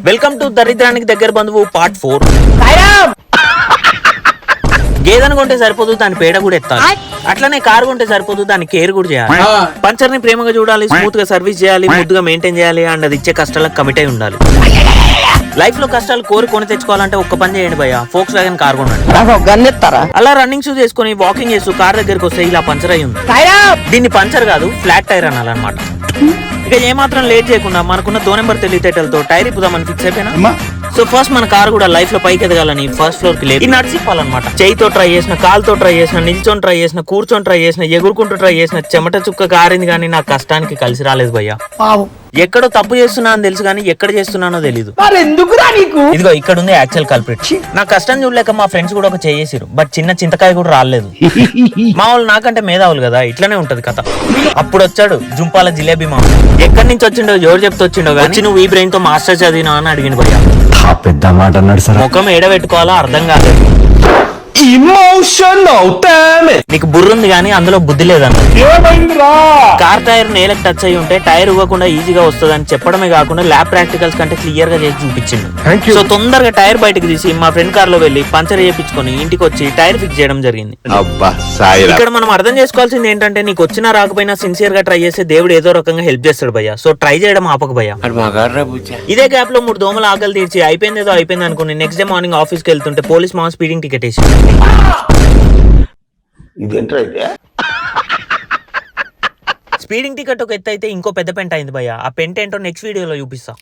Welcome to దరిద్రానికి దగ్గర బంధువు పార్ట్ 4. గేదెను కొంటే సరిపోదు, దాని పేడ కూడా ఎత్తాలి. అట్లనే కారు కొంటే సరిపోదు, దాని కేర్ కూడా చేయాలి. పంచర్ ని ప్రేమగా చూడాలి, స్మూత్ గా సర్వీస్ చేయాలి, ముద్దుగా మెయింటైన్ చేయాలి అండ్ అది ఇచ్చే కష్టాలకు కమిట్ అయి ఉండాలి. లైఫ్ లో కష్టాలు కొని తెచ్చుకోవాలంటే ఒక్క పని చేయండి భయ్య, ఫోక్స్ వ్యాగన్ కార్ కొనండి. అలా రన్నింగ్ షూస్ వేసుకుని వాకింగ్ చేస్తూ కార్ దగ్గరకు వస్తే ఇలా పంచర్ అయ్యి ఉంది. దీన్ని పంచర్ కాదు, ఫ్లాట్ టైర్ అనాలన్నమాట. ఇక ఏమాత్రం లేట్ చేయకుండా మనకున్న 2 నెంబర్ తెలివితేటలతో టైర్ ఇప్పుదామని ఫిక్స్ అయిపోయినా. సో ఫస్ట్ మన కార్ కూడా లైఫ్ లో పైకి ఎదగాలని ఫస్ట్ ఫ్లోర్ కి లేపి నడిచిప్పాలన్నమాట. చేయితో ట్రై చేసిన, కాలుతో ట్రై చేసిన, నిల్చొని ట్రై చేసిన, కూర్చొని ట్రై చేసిన, ఎగురుకుంటూ ట్రై చేసిన, చెమట చుక్క కారింది కానీ నా కష్టానికి కలిసి రాలేదు భయ్య. ఎక్కడో తప్పు చేస్తున్నా అని తెలుసు కానీ ఎక్కడ చేస్తున్నానో తెలీదు. ఇదిగో ఇక్కడ ఉంది యాక్చువల్ కల్ప్రిట్. నా కష్టం చూడలేక మా ఫ్రెండ్స్ కూడా ఒక చేసిరు, బట్ చిన్న చింతకాయ కూడా రాలేదు. మా వాళ్ళు నాకంటే మేధావులు కదా, ఇట్లానే ఉంటది కథ. అప్పుడు వచ్చాడు జుంపాల జిలేబీ మామ. ఎక్కడి నుంచి వచ్చిండో, ఎవరు చెప్తే వచ్చిండో కానీ నువ్వు ఈ బ్రెయిన్ తో మాస్టర్ చదివినా అని అడిగిన భయ్య. పెద్ద మాట అన్నాడు సార్. ముఖం ఏడబెట్టుకోవాలో అర్థం కాలేదు. నీకు బుర్ర ఉంది కానీ అందులో బుద్ధి లేదన్న. కార్ టైర్ నేలకు టచ్ అయి ఉంటే టైర్ ఇవ్వకుండా ఈజీగా వస్తుంది అని చెప్పడమే కాకుండా ల్యాబ్ ప్రాక్టికల్స్ కంటే క్లియర్ గా చేసి చూపించిండు. సో తొందరగా టైర్ బయటకు తీసి మా ఫ్రెండ్ కార్ లో వెళ్లి పంచర్ చేయించుకొని ఇంటికి వచ్చి టైర్ ఫిక్స్ చేయడం జరిగింది. ఇక్కడ మనం అర్థం చేసుకోవాల్సింది ఏంటంటే నీకు వచ్చినా రాకపోయినా సిన్సియర్ గా ట్రై చేస్తే దేవుడు ఏదో రకంగా హెల్ప్ చేస్తాడు భయ్య. సో ట్రై చేయడం ఆపక భయ్య. ఇదే గ్యాప్ లో 3 దోమలు ఆకలి తీర్చి అయిపోయింది అనుకుని నెక్స్ట్ డే మార్నింగ్ ఆఫీస్ కి వెళ్తుంటే పోలీస్ మా స్పీడింగ్ టికెట్ వేసి స్పీడింగ్ టికెట్ ఒక ఎత్తు అయితే ఇంకో పెద్ద పెంట అయింది భయ్య. ఆ పెంట ఏంటో నెక్స్ట్ వీడియోలో చూపిస్తా.